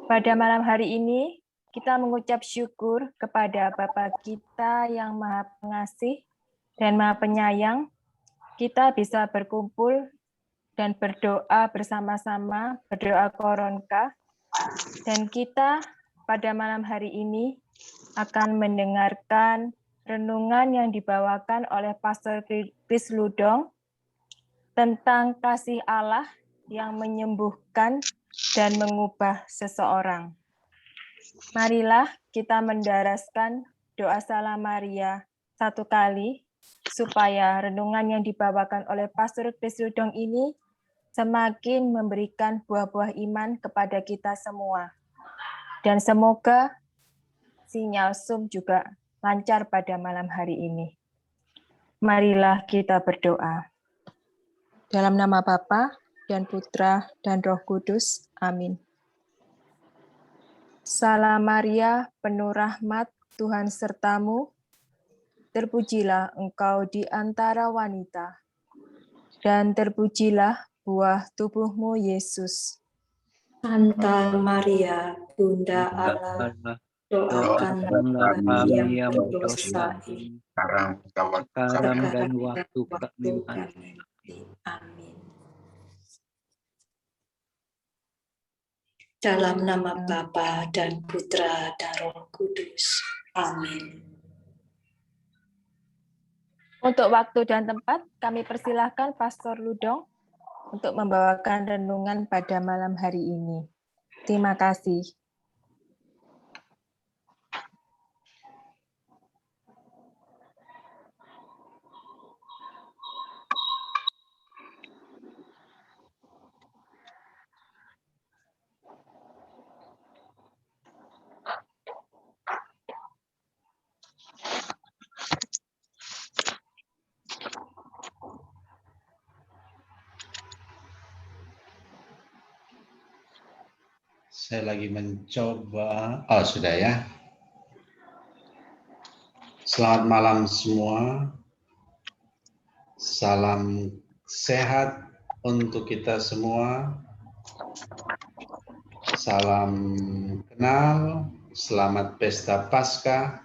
Pada malam hari ini, kita mengucap syukur kepada Bapa kita yang Maha Pengasih dan Maha Penyayang. Kita bisa berkumpul dan berdoa bersama-sama, berdoa koronka. Dan kita pada malam hari ini akan mendengarkan renungan yang dibawakan oleh Pastor Chris Ludong tentang kasih Allah yang menyembuhkan dan mengubah seseorang. Marilah kita mendaraskan doa Salam Maria satu kali, supaya renungan yang dibawakan oleh Pastor Chris Ludong ini semakin memberikan buah-buah iman kepada kita semua. Dan semoga sinyal Zoom juga lancar pada malam hari ini. Marilah kita berdoa. Dalam nama Bapa dan Putra dan Roh Kudus. Amin. Salam Maria, penuh rahmat, Tuhan sertamu. Terpujilah engkau di antara wanita, dan terpujilah buah tubuhmu, Yesus. Santa Maria, Bunda Allah, doakanlah kami yang berdosa ini, sekarang dan waktu kami mati. Amin. Dalam nama Bapa dan Putra dan Roh Kudus. Amin. Untuk waktu dan tempat, kami persilahkan Pastor Ludong untuk membawakan renungan pada malam hari ini. Terima kasih. Saya lagi mencoba. Sudah ya. Selamat malam semua. Salam sehat untuk kita semua. Salam kenal, selamat pesta Paskah,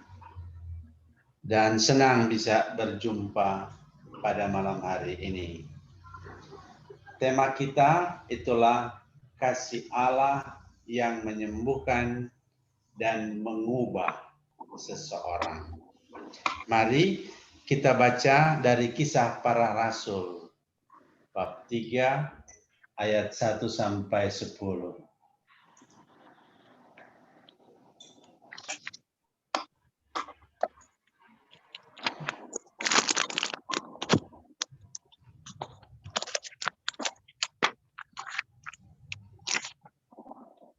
dan senang bisa berjumpa pada malam hari ini. Tema kita itulah kasih Allah yang menyembuhkan dan mengubah seseorang. Mari kita baca dari Kisah Para Rasul, bab 3, ayat 1 sampai 10.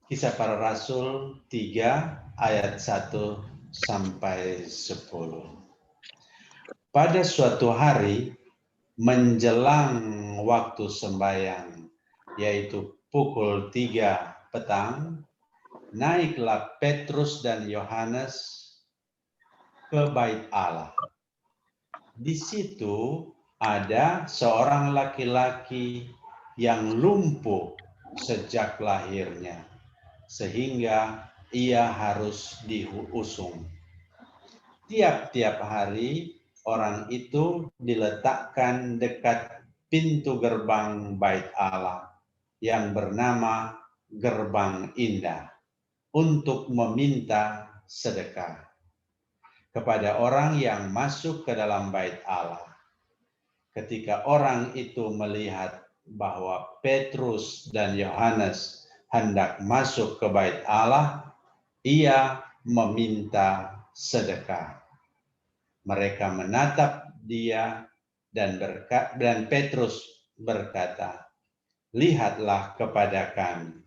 Kisah Para Rasul 3 ayat 1 sampai 10. Pada suatu hari menjelang waktu sembahyang, yaitu pukul 3 petang, naiklah Petrus dan Yohanes ke bait Allah. Di situ ada seorang laki-laki yang lumpuh sejak lahirnya, sehingga ia harus diusung. Tiap-tiap hari orang itu diletakkan dekat pintu gerbang bait Allah yang bernama Gerbang Indah untuk meminta sedekah kepada orang yang masuk ke dalam bait Allah. Ketika orang itu melihat bahwa Petrus dan Yohanes hendak masuk ke bait Allah, ia meminta sedekah. Mereka menatap dia dan Petrus berkata, "Lihatlah kepada kami."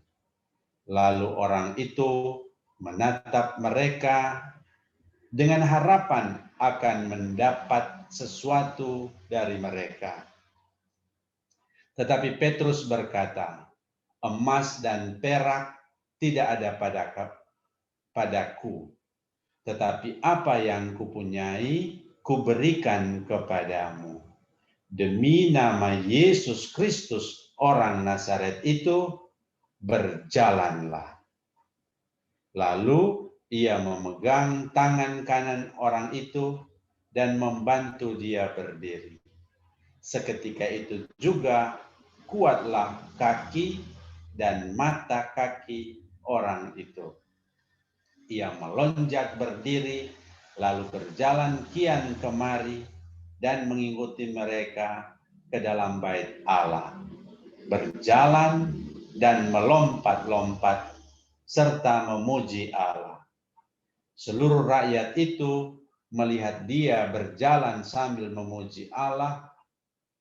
Lalu orang itu menatap mereka dengan harapan akan mendapat sesuatu dari mereka. Tetapi Petrus berkata, "Emas dan perak tidak ada padaku, tetapi apa yang kupunyai kuberikan kepadamu. Demi nama Yesus Kristus orang Nazaret itu, berjalanlah." Lalu ia memegang tangan kanan orang itu dan membantu dia berdiri. Seketika itu juga kuatlah kaki dan mata kaki orang itu. Ia melonjak berdiri, lalu berjalan kian kemari dan mengikuti mereka ke dalam bait Allah. Berjalan dan melompat-lompat serta memuji Allah. Seluruh rakyat itu melihat dia berjalan sambil memuji Allah,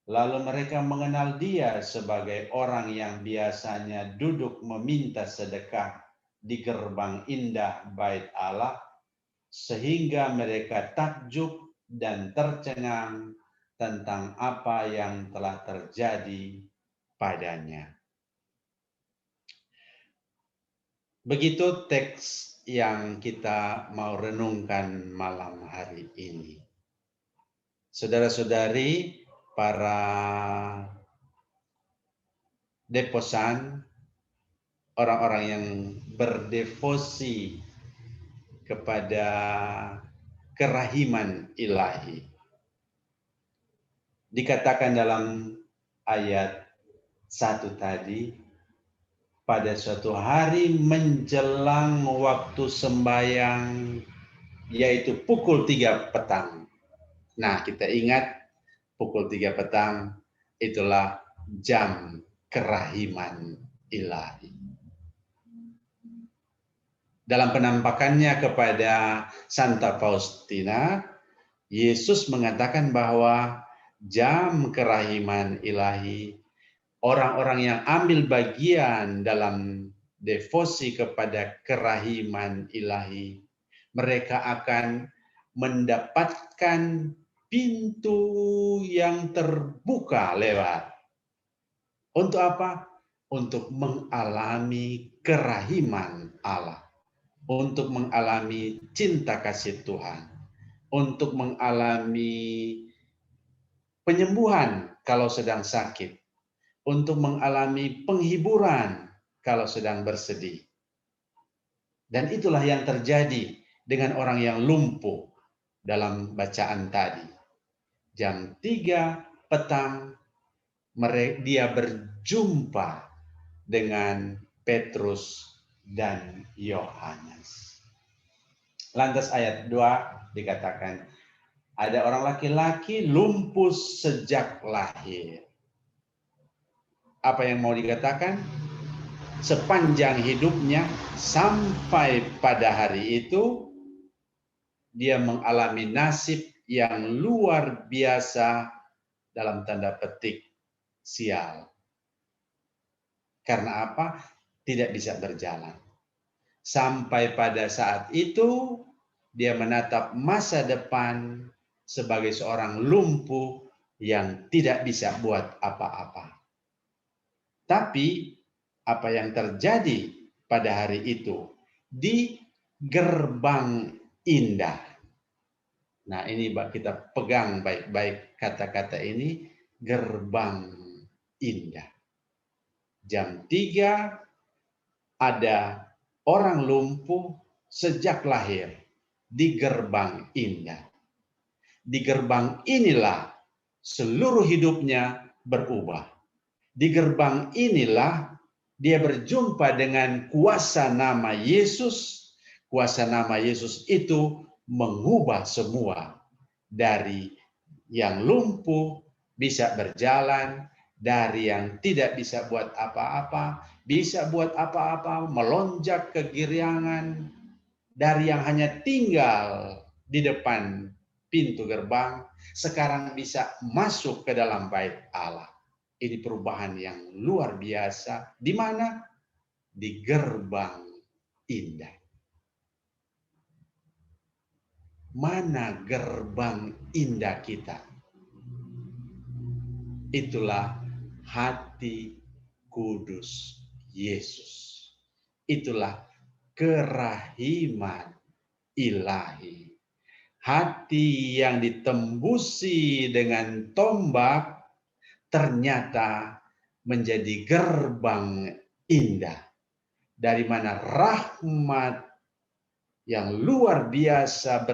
lalu mereka mengenal dia sebagai orang yang biasanya duduk meminta sedekah di gerbang indah bait Allah, sehingga mereka takjub dan tercengang tentang apa yang telah terjadi padanya. Begitu teks yang kita mau renungkan malam hari ini. Saudara-saudari, para deposan, orang-orang yang berdevosi kepada kerahiman ilahi. Dikatakan dalam ayat 1 tadi, pada suatu hari menjelang waktu sembahyang, yaitu pukul 3 petang. Nah, kita ingat pukul 3 petang itulah jam kerahiman ilahi. Dalam penampakannya kepada Santa Faustina, Yesus mengatakan bahwa jam kerahiman ilahi, orang-orang yang ambil bagian dalam devosi kepada kerahiman ilahi, mereka akan mendapatkan pintu yang terbuka lebar. Untuk apa? Untuk mengalami kerahiman Allah. Untuk mengalami cinta kasih Tuhan. Untuk mengalami penyembuhan kalau sedang sakit. Untuk mengalami penghiburan kalau sedang bersedih. Dan itulah yang terjadi dengan orang yang lumpuh dalam bacaan tadi. Jam 3 petang dia berjumpa dengan Petrus dan Yohanes. Lantas ayat 2 dikatakan, ada orang laki-laki lumpuh sejak lahir. Apa yang mau dikatakan? Sepanjang hidupnya sampai pada hari itu, dia mengalami nasib yang luar biasa dalam tanda petik sial. Karena apa? Tidak bisa berjalan. Sampai pada saat itu, dia menatap masa depan sebagai seorang lumpuh yang tidak bisa buat apa-apa. Tapi apa yang terjadi pada hari itu di gerbang indah. Nah, ini kita pegang baik-baik kata-kata ini, gerbang indah. Jam 3 ada orang lumpuh sejak lahir di gerbang indah. Di gerbang inilah seluruh hidupnya berubah. Di gerbang inilah dia berjumpa dengan kuasa nama Yesus. Kuasa nama Yesus itu mengubah semua. Dari yang lumpuh bisa berjalan, dari yang tidak bisa buat apa-apa, bisa buat apa-apa, melonjak kegiriangan, dari yang hanya tinggal di depan pintu gerbang, sekarang bisa masuk ke dalam bait Allah. Ini perubahan yang luar biasa. Di mana? Di gerbang indah. Mana gerbang indah kita? Itulah hati kudus Yesus. Itulah kerahiman ilahi. Hati yang ditembusi dengan tombak ternyata menjadi gerbang indah. Dari mana rahmat yang luar biasa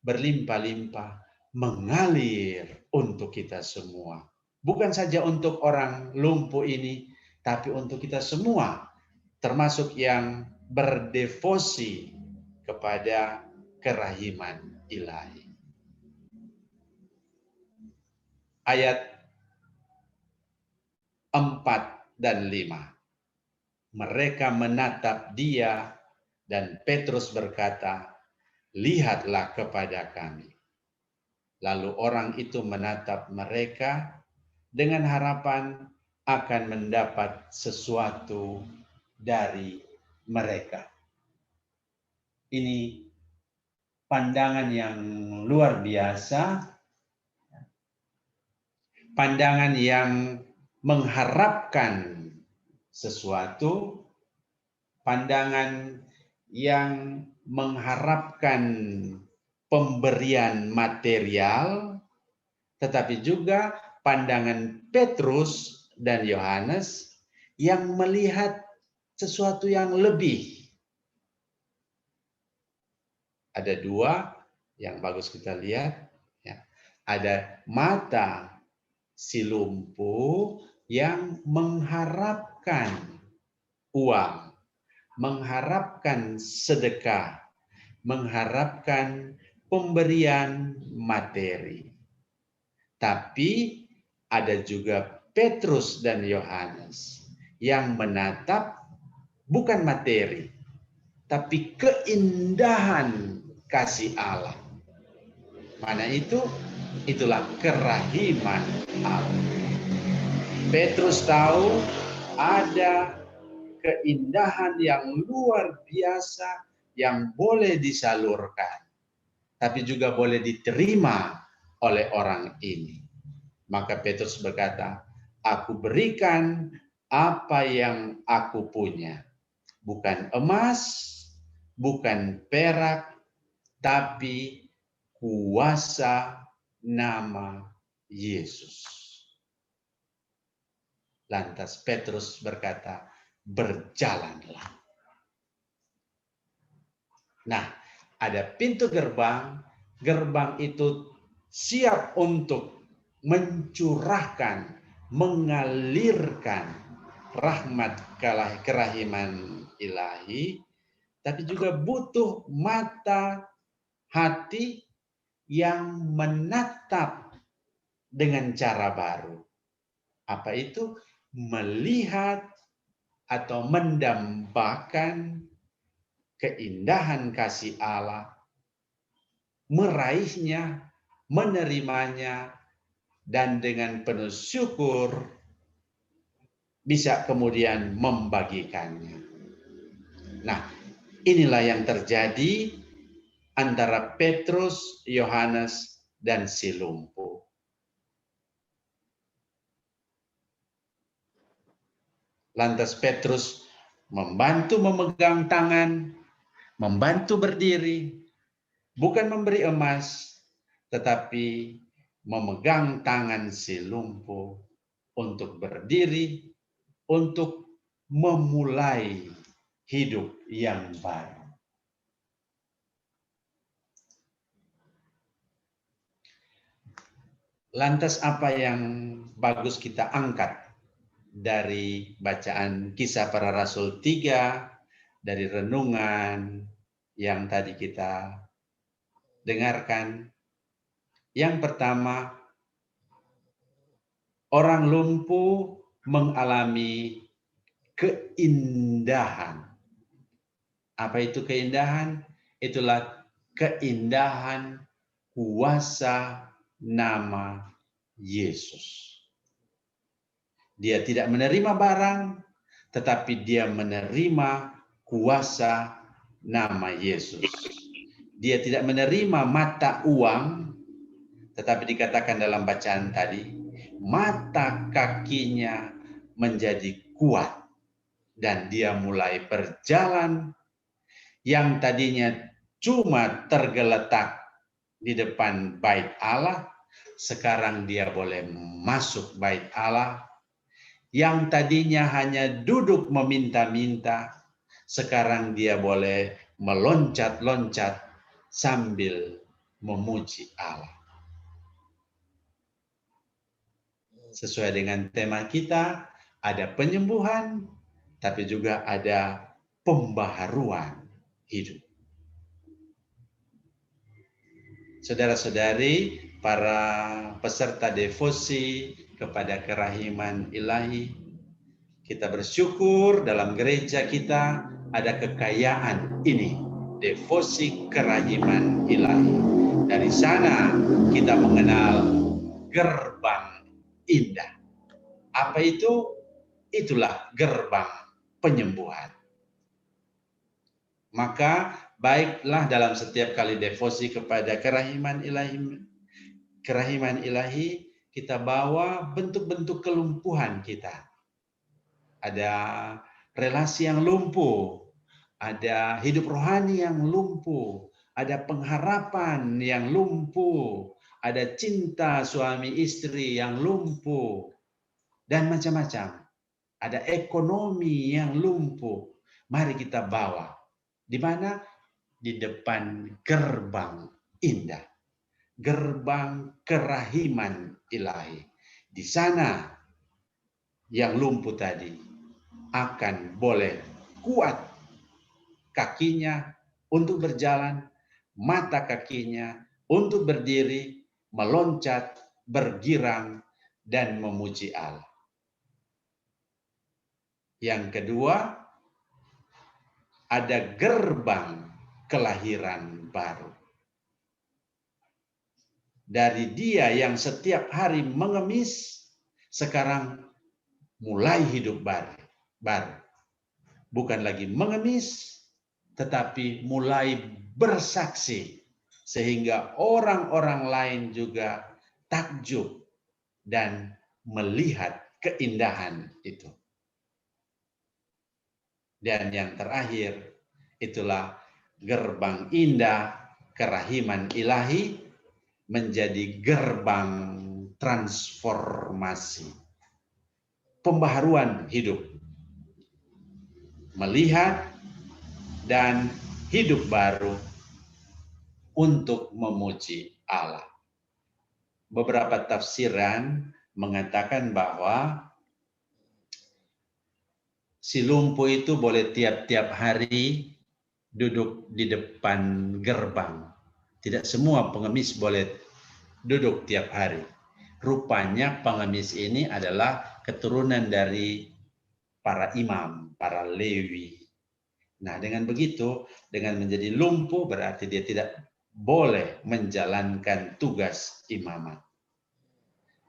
berlimpah-limpah mengalir untuk kita semua. Bukan saja untuk orang lumpuh ini, tapi untuk kita semua, termasuk yang berdevosi kepada kerahiman ilahi. Ayat 4 dan 5. Mereka menatap dia dan Petrus berkata, "Lihatlah kepada kami." Lalu orang itu menatap mereka dengan harapan akan mendapat sesuatu dari mereka. Ini pandangan yang luar biasa, pandangan yang mengharapkan sesuatu, pandangan yang mengharapkan pemberian material, tetapi juga pandangan Petrus dan Yohanes yang melihat sesuatu yang lebih. Ada dua yang bagus kita lihat. Ya. Ada mata si lumpuh yang mengharapkan uang, mengharapkan sedekah, mengharapkan pemberian materi. Tapi ada juga Petrus dan Yohanes yang menatap bukan materi, tapi keindahan kasih Allah. Mana itu? Itulah kerahiman Allah. Petrus tahu ada keindahan yang luar biasa yang boleh disalurkan, tapi juga boleh diterima oleh orang ini. Maka Petrus berkata, "Aku berikan apa yang aku punya. Bukan emas, bukan perak, tapi kuasa nama Yesus." Lantas Petrus berkata, "Berjalanlah." Nah, ada pintu gerbang. Gerbang itu siap untuk mencurahkan, mengalirkan rahmat kerahiman ilahi, tapi juga butuh mata hati yang menatap dengan cara baru. Apa itu? Melihat atau mendambakan keindahan kasih Allah, meraihnya, menerimanya, dan dengan penuh syukur bisa kemudian membagikannya. Nah, inilah yang terjadi antara Petrus, Yohanes, dan si lumpuh. Lantas Petrus membantu memegang tangan, membantu berdiri, bukan memberi emas, tetapi memegang tangan si lumpuh untuk berdiri, untuk memulai hidup yang baru. Lantas apa yang bagus kita angkat dari bacaan Kisah Para Rasul 3, dari renungan yang tadi kita dengarkan? Yang pertama, orang lumpuh mengalami keindahan. Apa itu keindahan? Itulah keindahan kuasa nama Yesus. Dia tidak menerima barang, tetapi dia menerima kuasa nama Yesus. Dia tidak menerima mata uang, tetapi dikatakan dalam bacaan tadi, mata kakinya menjadi kuat dan dia mulai berjalan yang tadinya cuma tergeletak di depan bait Allah, sekarang dia boleh masuk bait Allah. Yang tadinya hanya duduk meminta-minta, Sekarang dia boleh meloncat-loncat sambil memuji Allah. Sesuai dengan tema kita, ada penyembuhan, tapi juga ada pembaharuan hidup. Saudara-saudari, para peserta devosi kepada kerahiman ilahi, kita bersyukur dalam gereja kita ada kekayaan ini, devosi kerahiman ilahi. Dari sana kita mengenal gerbang indah. Apa itu? Itulah gerbang penyembuhan. Maka baiklah dalam setiap kali devosi kepada kerahiman ilahi, kita bawa bentuk-bentuk kelumpuhan kita. Ada relasi yang lumpuh, ada hidup rohani yang lumpuh, ada pengharapan yang lumpuh, ada cinta suami istri yang lumpuh, dan macam-macam. Ada ekonomi yang lumpuh. Mari kita bawa. Di mana? Di depan gerbang indah. Gerbang kerahiman ilahi. Di sana yang lumpuh tadi akan boleh kuat kakinya untuk berjalan, mata kakinya untuk berdiri, meloncat, bergirang, dan memuji Allah. Yang kedua, ada gerbang kelahiran baru. Dari dia yang setiap hari mengemis, sekarang mulai hidup baru. Bukan lagi mengemis, tetapi mulai bersaksi. Sehingga orang-orang lain juga takjub dan melihat keindahan itu. Dan yang terakhir, itulah gerbang indah kerahiman ilahi menjadi gerbang transformasi. Pembaharuan hidup. Melihat dan hidup baru untuk memuji Allah. Beberapa tafsiran mengatakan bahwa si lumpuh itu boleh tiap-tiap hari duduk di depan gerbang. Tidak semua pengemis boleh duduk tiap hari. Rupanya pengemis ini adalah keturunan dari para imam, para Lewi. Nah, dengan begitu, dengan menjadi lumpuh berarti dia tidak boleh menjalankan tugas imamat.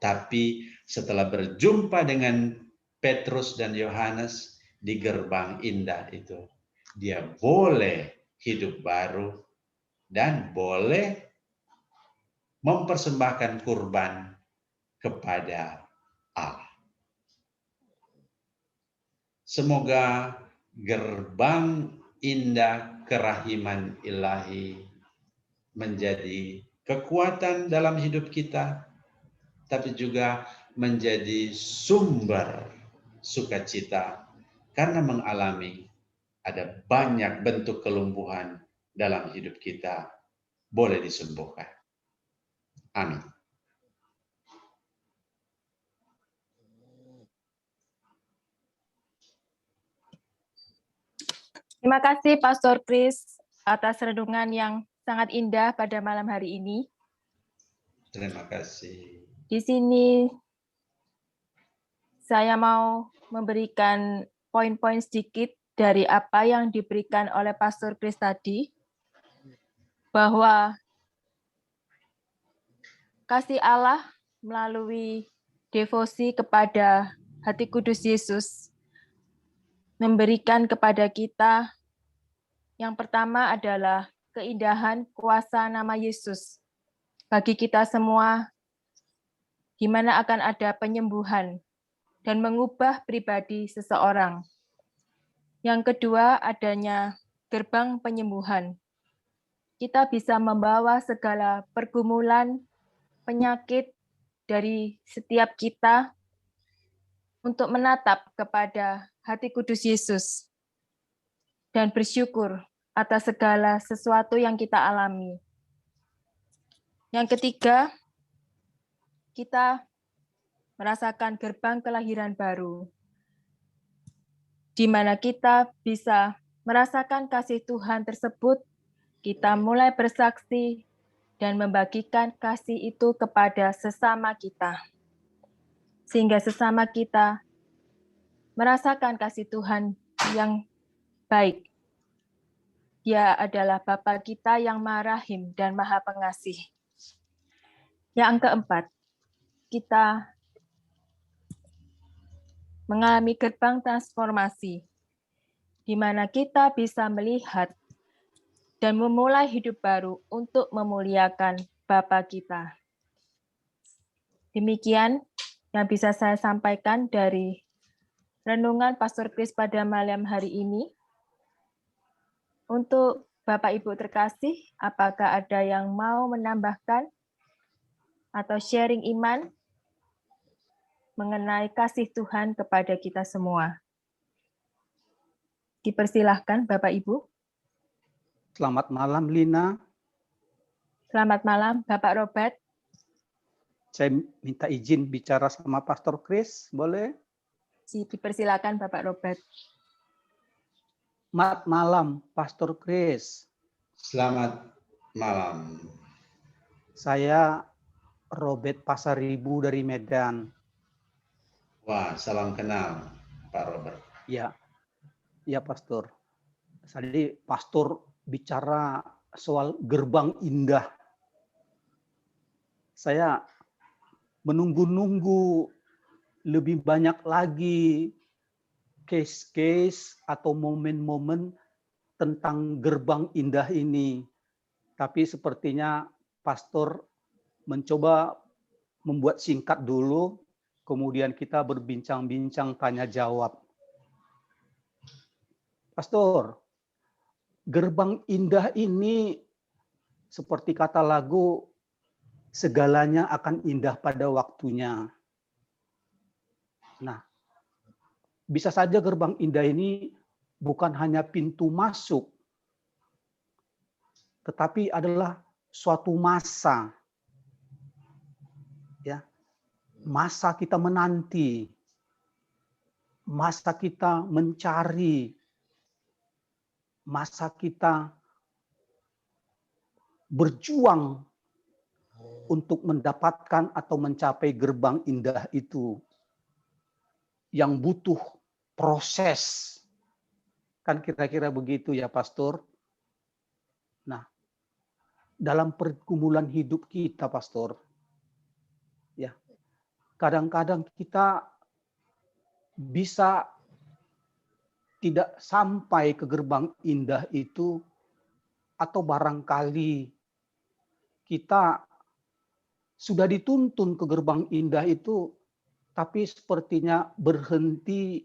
Tapi setelah berjumpa dengan Petrus dan Yohanes di gerbang indah itu, dia boleh hidup baru dan boleh mempersembahkan kurban kepada Allah. Semoga gerbang indah kerahiman ilahi menjadi kekuatan dalam hidup kita, tapi juga menjadi sumber sukacita karena mengalami ada banyak bentuk kelumpuhan dalam hidup kita boleh disembuhkan. Amin. Terima kasih Pastor Chris atas renungan yang sangat indah pada malam hari ini. Terima kasih. Di sini saya mau memberikan poin-poin sedikit dari apa yang diberikan oleh Pastor Chris tadi, bahwa kasih Allah melalui devosi kepada hati kudus Yesus memberikan kepada kita yang pertama adalah keindahan kuasa nama Yesus. Bagi kita semua, di mana akan ada penyembuhan dan mengubah pribadi seseorang. Yang kedua, adanya gerbang penyembuhan. Kita bisa membawa segala pergumulan, penyakit dari setiap kita untuk menatap kepada hati kudus Yesus. dan bersyukur atas segala sesuatu yang kita alami. Yang ketiga, kita merasakan gerbang kelahiran baru, di mana kita bisa merasakan kasih Tuhan tersebut, kita mulai bersaksi dan membagikan kasih itu kepada sesama kita. Sehingga sesama kita merasakan kasih Tuhan yang baik. Dia adalah Bapa kita yang Maha Rahim dan Maha Pengasih. Yang keempat, kita mengalami gerbang transformasi, di mana kita bisa melihat dan memulai hidup baru untuk memuliakan Bapa kita. Demikian yang bisa saya sampaikan dari renungan Pastor Chris pada malam hari ini. Untuk Bapak Ibu terkasih, apakah ada yang mau menambahkan atau sharing iman mengenai kasih Tuhan kepada kita semua? Dipersilahkan Bapak Ibu. Selamat malam, Lina. Selamat malam Bapak Robert. Saya minta izin bicara sama Pastor Chris, boleh? Dipersilakan Bapak Robert. Selamat malam, Pastor Chris. Selamat malam. Saya Robert Pasaribu dari Medan. Wah, salam kenal, Pak Robert. Ya, Pastor. Tadi Pastor bicara soal gerbang indah. Saya menunggu-nunggu lebih banyak lagi case-case atau momen-momen tentang gerbang indah ini. Tapi sepertinya Pastor mencoba membuat singkat dulu, kemudian kita berbincang-bincang tanya jawab. Pastor, gerbang indah ini seperti kata lagu, segalanya akan indah pada waktunya. Nah, bisa saja gerbang indah ini bukan hanya pintu masuk, tetapi adalah suatu masa. Ya, masa kita menanti, masa kita mencari, masa kita berjuang untuk mendapatkan atau mencapai gerbang indah itu, yang butuh proses. Kan kira-kira begitu ya, Pastor. Nah, dalam pergumulan hidup kita, Pastor, ya, kadang-kadang kita bisa tidak sampai ke gerbang indah itu, atau barangkali kita sudah dituntun ke gerbang indah itu, tapi sepertinya berhenti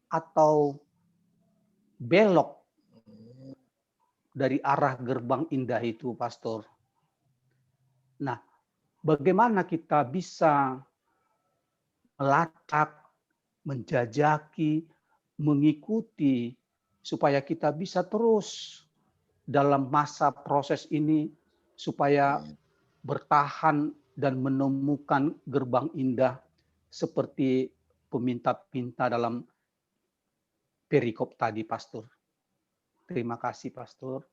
atau belok dari arah gerbang indah itu, Pastor. Nah, bagaimana kita bisa melacak, menjajaki, mengikuti, supaya kita bisa terus dalam masa proses ini, supaya bertahan dan menemukan gerbang indah seperti peminta-pinta dalam perikop tadi, Pastor. Terima kasih, Pastor.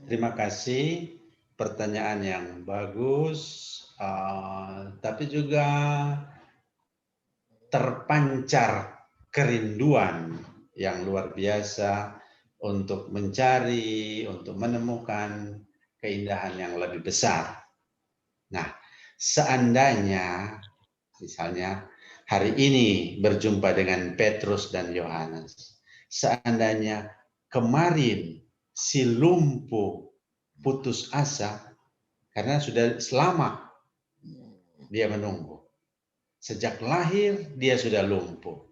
Terima kasih, pertanyaan yang bagus, tapi juga terpancar kerinduan yang luar biasa untuk mencari, untuk menemukan keindahan yang lebih besar. Nah, seandainya misalnya hari ini berjumpa dengan Petrus dan Yohanes, seandainya kemarin si lumpuh putus asa karena sudah selama dia menunggu. Sejak lahir dia sudah lumpuh.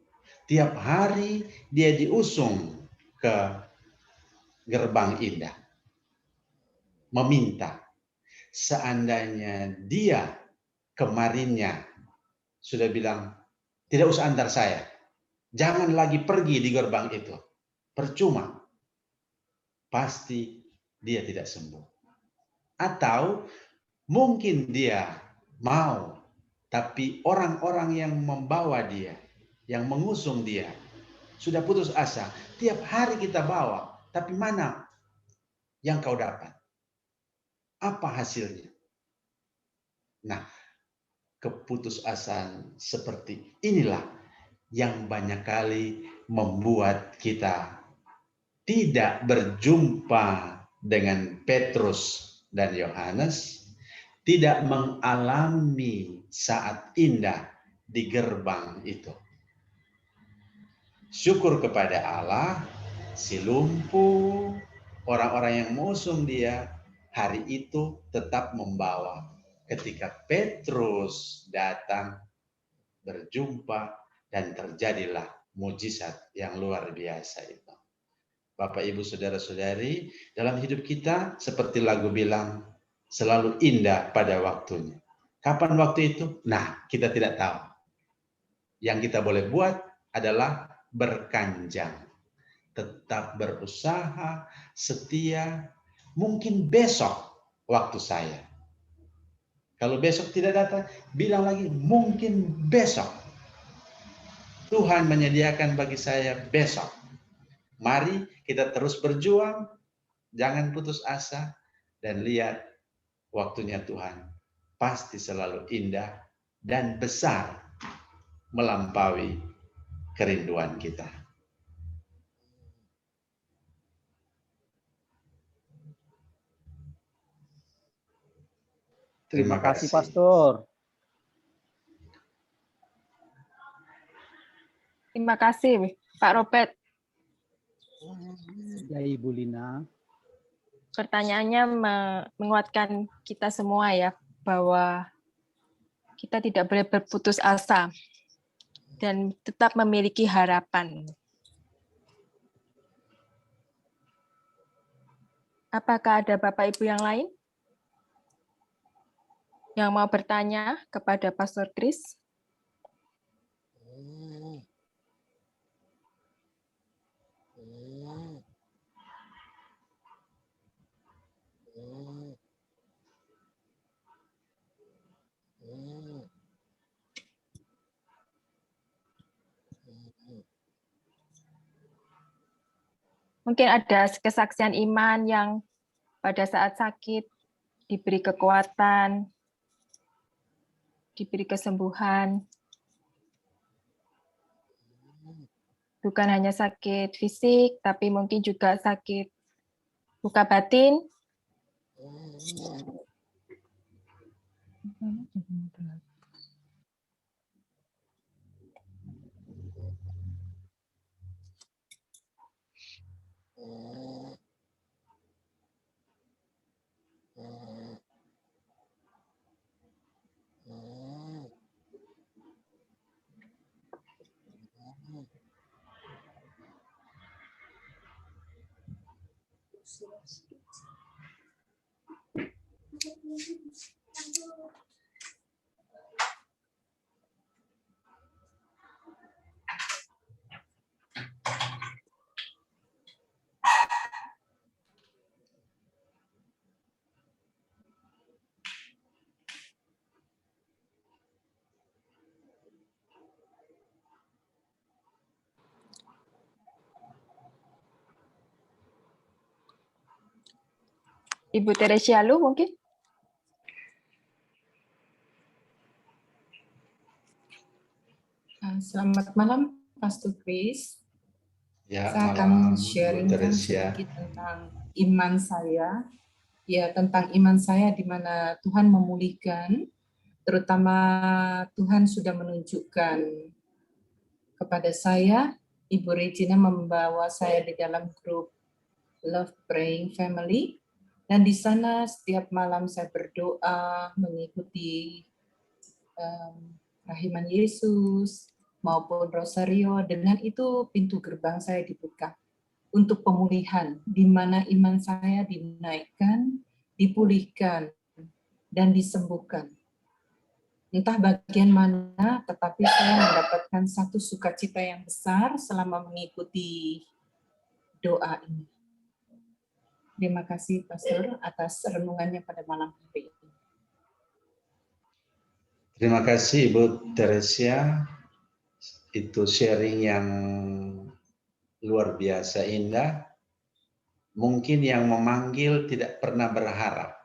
Tiap hari dia diusung ke gerbang indah. Meminta. Seandainya dia kemarinnya sudah bilang, tidak usah antar saya. Jangan lagi pergi di gerbang itu. percuma. Pasti dia tidak sembuh. Atau mungkin dia mau, tapi orang-orang yang membawa dia, yang mengusung dia, sudah putus asa. Tiap hari kita bawa, tapi mana yang kau dapat? Apa hasilnya? Nah, keputusasaan seperti inilah yang banyak kali membuat kita tidak berjumpa dengan Petrus dan Yohanes, tidak mengalami saat indah di gerbang itu. Syukur kepada Allah, si lumpuh, orang-orang yang mengusung dia, hari itu tetap membawa. Ketika Petrus datang, berjumpa, dan terjadilah mujizat yang luar biasa itu. Bapak, Ibu, Saudara-saudari, dalam hidup kita seperti lagu bilang, selalu indah pada waktunya. Kapan waktu itu? Nah, kita tidak tahu. Yang kita boleh buat adalah berkanjang, tetap berusaha, setia. Mungkin besok waktu saya. Kalau besok tidak datang, bilang lagi mungkin besok. Tuhan menyediakan bagi saya besok. Mari kita terus berjuang, jangan putus asa, dan lihat waktunya Tuhan pasti selalu indah dan besar melampaui kerinduan kita. Terima kasih, Pastor. Terima kasih, Pak Robert. Ya, Ibu Lina. Pertanyaannya menguatkan kita semua ya, bahwa kita tidak boleh berputus asa dan tetap memiliki harapan. Apakah ada Bapak Ibu yang lain yang mau bertanya kepada Pastor Chris? Mungkin ada kesaksian iman yang pada saat sakit diberi kekuatan, diberi kesembuhan. Bukan hanya sakit fisik, tapi mungkin juga sakit luka batin. Ibu Teresia Lu mungkin? Selamat malam, Pastor Chris. Ya, Saya akan sharingkan sedikit tentang iman saya. Ya, tentang iman saya di mana Tuhan memulihkan, terutama Tuhan sudah menunjukkan kepada saya, Ibu Regina membawa saya di dalam grup Love Praying Family, dan di sana setiap malam saya berdoa mengikuti Rahiman Yesus maupun Rosario. Dengan itu pintu gerbang saya dibuka untuk pemulihan, di mana iman saya dinaikkan, dipulihkan, dan disembuhkan. Entah bagian mana, tetapi saya mendapatkan satu sukacita yang besar selama mengikuti doa ini. Terima kasih Pastor atas renungannya pada malam hari ini. Terima kasih Ibu Teresia. Itu sharing yang luar biasa indah. Mungkin yang memanggil tidak pernah berharap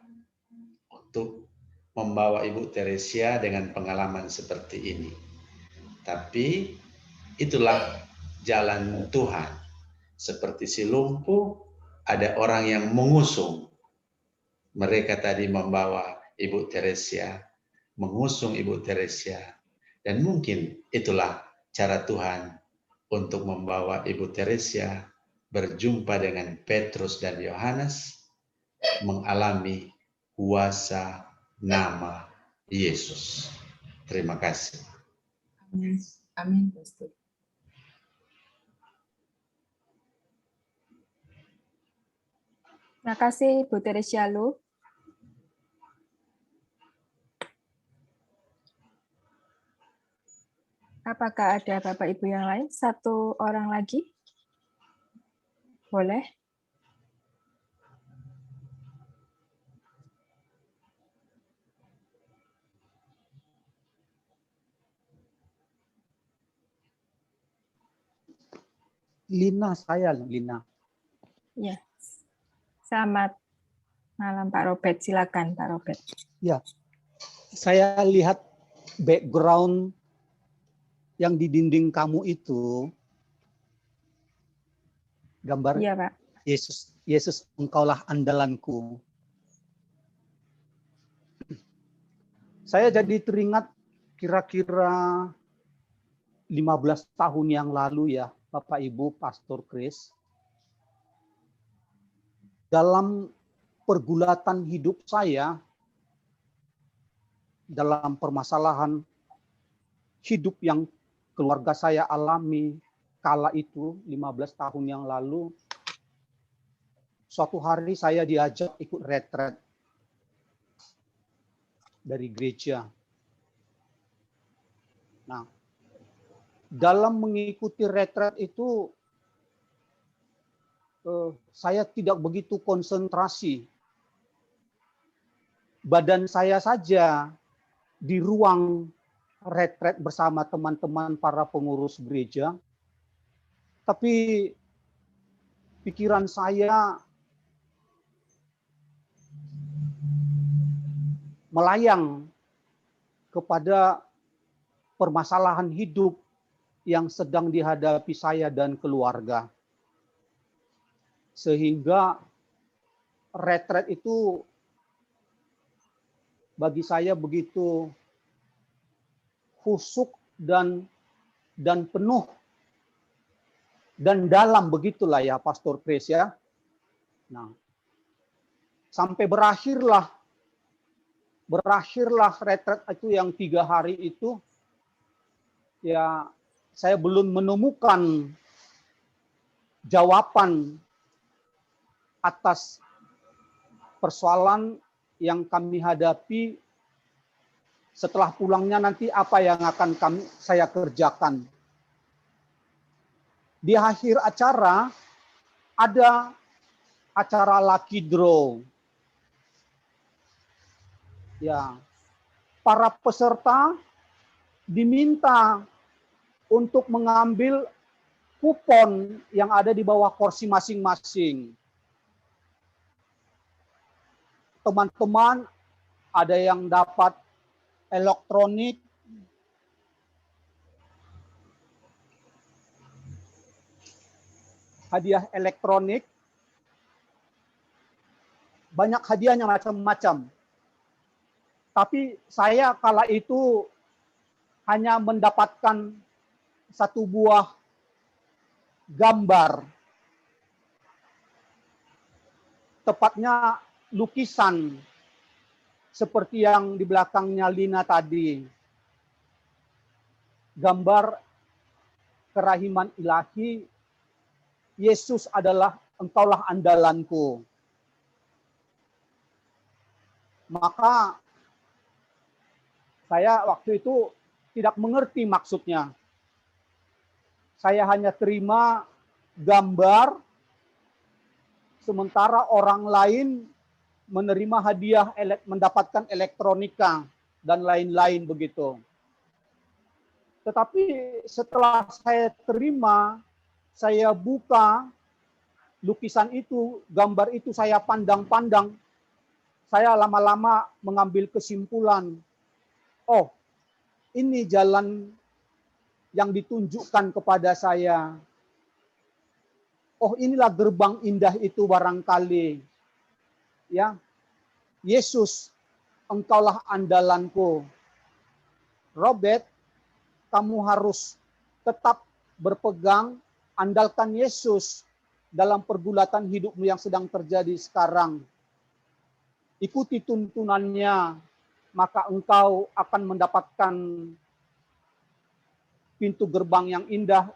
untuk membawa Ibu Teresia dengan pengalaman seperti ini. Tapi itulah jalan Tuhan. Seperti si lumpuh, ada orang yang mengusung. Mereka tadi membawa Ibu Teresia, mengusung Ibu Teresia. Dan mungkin itulah cara Tuhan untuk membawa Ibu Teresia berjumpa dengan Petrus dan Yohanes, mengalami kuasa nama Yesus. Terima kasih. Amin. Amin, Pastor. Terima kasih Bu Teresia Lu. Apakah ada Bapak Ibu yang lain? Satu orang lagi? Boleh? Lina, saya Lina. Ya. Selamat malam Pak Robert. Silakan Pak Robert. Ya, saya lihat background yang di dinding kamu itu gambar Iya Pak. Yesus engkaulah andalanku. Saya jadi teringat kira-kira 15 tahun yang lalu ya, Bapak Ibu Pastor Chris. Dalam pergulatan hidup saya, dalam permasalahan hidup yang keluarga saya alami kala itu 15 tahun yang lalu, suatu hari saya diajak ikut retret dari gereja. Nah, dalam mengikuti retret itu saya tidak begitu konsentrasi. Badan saya saja di ruang retret bersama teman-teman para pengurus gereja, tapi pikiran saya melayang kepada permasalahan hidup yang sedang dihadapi saya dan keluarga. Sehingga retret itu bagi saya begitu khusyuk dan penuh dan dalam, begitulah ya Pastor Chris ya. Nah, sampai berakhirlah retret itu yang 3 hari itu, ya saya belum menemukan jawaban atas persoalan yang kami hadapi. Setelah pulangnya nanti apa yang akan saya kerjakan. Di akhir acara ada acara lucky draw. Ya, para peserta diminta untuk mengambil kupon yang ada di bawah kursi masing-masing. Teman-teman ada yang dapat elektronik, hadiah elektronik, banyak hadiahnya macam-macam. Tapi saya kala itu hanya mendapatkan 1 buah gambar. Tepatnya lukisan seperti yang di belakangnya Lina tadi. Gambar kerahiman ilahi, Yesus adalah engkaulah andalanku. Maka saya waktu itu tidak mengerti maksudnya. Saya hanya terima gambar sementara orang lain menerima hadiah mendapatkan elektronika dan lain-lain begitu. Tetapi setelah saya terima, saya buka lukisan itu, gambar itu saya pandang-pandang, saya lama-lama mengambil kesimpulan, oh, ini jalan yang ditunjukkan kepada saya. Oh, inilah gerbang indah itu barangkali. Ya, Yesus, engkaulah andalanku. Robert, kamu harus tetap berpegang, andalkan Yesus dalam pergulatan hidupmu yang sedang terjadi sekarang. Ikuti tuntunannya, maka engkau akan mendapatkan pintu gerbang yang indah,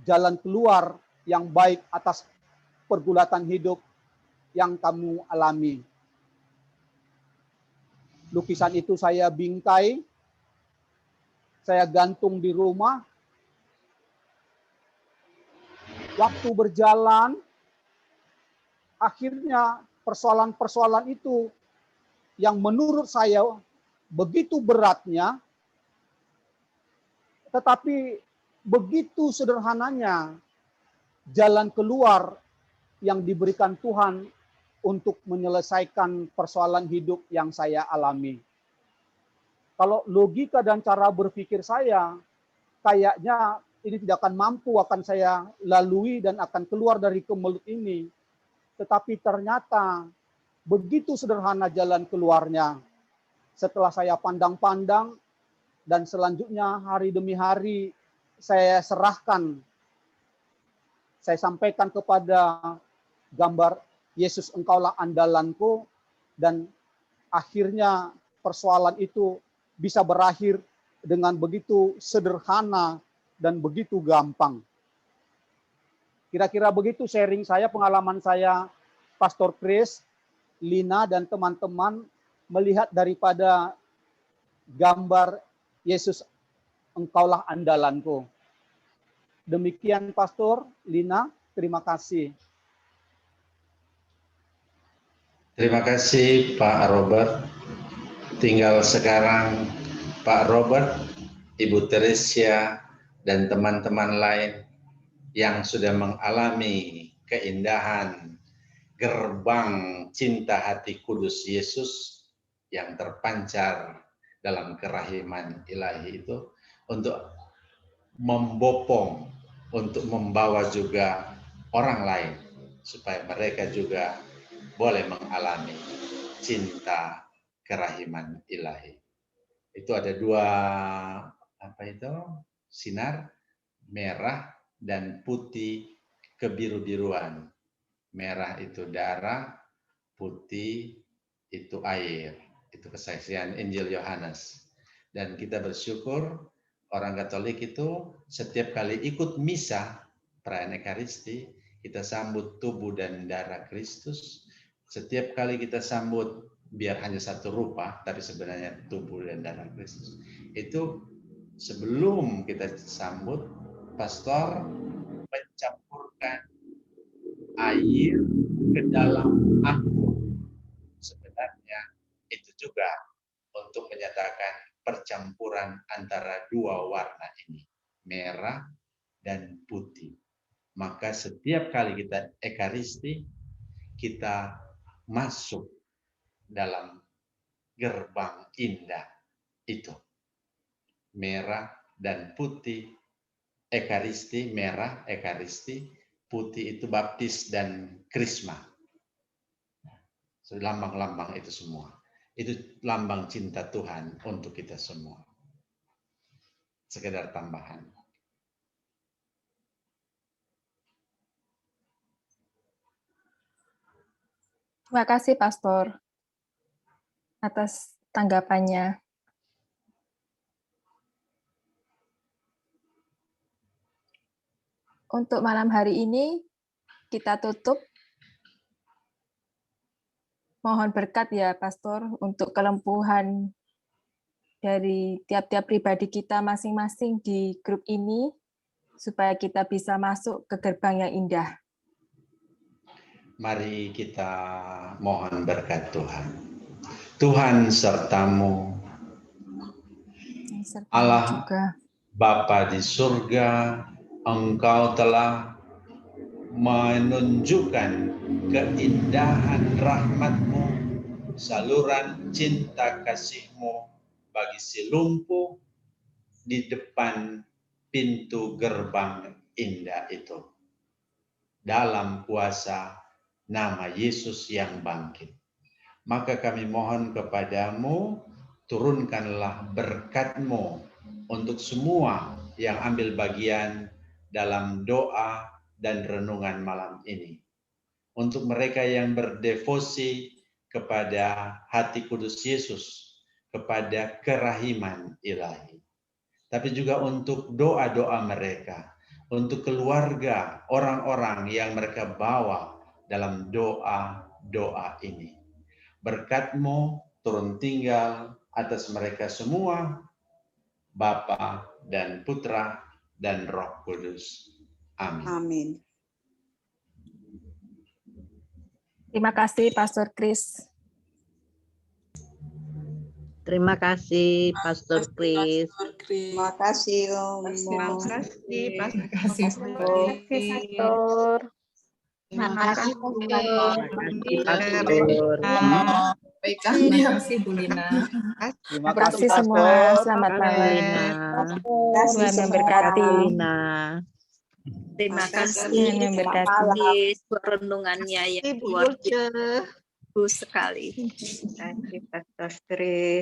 jalan keluar yang baik atas pergulatan hidup yang kamu alami. Lukisan itu saya bingkai, saya gantung di rumah. Waktu berjalan, akhirnya persoalan-persoalan itu yang menurut saya begitu beratnya, tetapi begitu sederhananya jalan keluar yang diberikan Tuhan untuk menyelesaikan persoalan hidup yang saya alami. Kalau logika dan cara berpikir saya, kayaknya ini tidak akan mampu akan saya lalui dan akan keluar dari kemelut ini. Tetapi ternyata begitu sederhana jalan keluarnya. Setelah saya pandang-pandang dan selanjutnya hari demi hari saya serahkan, saya sampaikan kepada gambar Yesus engkaulah andalanku, dan akhirnya persoalan itu bisa berakhir dengan begitu sederhana dan begitu gampang. Kira-kira begitu sharing saya, pengalaman saya, Pastor Chris, Lina, dan teman-teman melihat daripada gambar Yesus engkaulah andalanku. Demikian Pastor, Lina, terima kasih. Terima kasih Pak Robert. Tinggal sekarang Pak Robert, Ibu Teresia, dan teman-teman lain yang sudah mengalami keindahan gerbang cinta hati kudus Yesus yang terpancar dalam kerahiman ilahi itu, untuk membopong, untuk membawa juga orang lain supaya mereka juga boleh mengalami cinta kerahiman ilahi. Itu ada dua sinar, merah dan putih kebiru-biruan. Merah itu darah, putih itu air. Itu kesaksian Injil Yohanes. Dan kita bersyukur orang Katolik itu setiap kali ikut misa perayaan Ekaristi, kita sambut tubuh dan darah Kristus. Setiap kali kita sambut, biar hanya satu rupa, tapi sebenarnya tubuh dan darah Kristus. Itu sebelum kita sambut, pastor mencampurkan air ke dalam anggur. Sebenarnya itu juga untuk menyatakan percampuran antara dua warna ini, merah dan putih. Maka setiap kali kita Ekaristi, kita masuk dalam gerbang indah itu. Merah dan putih, Ekaristi, merah Ekaristi, putih itu baptis dan krisma. Lambang-lambang itu semua. Itu lambang cinta Tuhan untuk kita semua. Sekedar tambahan. Terima kasih, Pastor, atas tanggapannya. Untuk malam hari ini, kita tutup. Mohon berkat ya, Pastor, untuk kelempuhan dari tiap-tiap pribadi kita masing-masing di grup ini, supaya kita bisa masuk ke gerbang yang indah. Mari kita mohon berkat Tuhan. Tuhan sertamu, Serta Allah juga Bapa di surga, Engkau telah menunjukkan keindahan rahmat-Mu, saluran cinta kasih-Mu bagi si lumpuh di depan pintu gerbang indah itu. Dalam kuasa nama Yesus yang bangkit. Maka kami mohon kepadamu, turunkanlah berkat-Mu untuk semua yang ambil bagian dalam doa dan renungan malam ini. Untuk mereka yang berdevosi kepada hati kudus Yesus, kepada kerahiman ilahi. Tapi juga untuk doa-doa mereka, untuk keluarga, orang-orang yang mereka bawa dalam doa-doa ini. Berkat-Mu turun tinggal atas mereka semua, Bapa dan Putra dan Roh Kudus. Amin. Amin. terima kasih Pastor Chris. Terima kasih Pastor Chris. Terima kasih Om. Terima kasih, Terima kasih, Pastor. Terima kasih Terima kasih Pastor. Baiklah, terima kasih Bu Lina. Terima Terima kasih kasih semua. Pastor. Selamat malam. Lina. Tuhan memberkati. Lina. Terima kasih Tuhan memberkati. buat renungannya yang luar biasa sekali. Terima kasih Pastor Chris.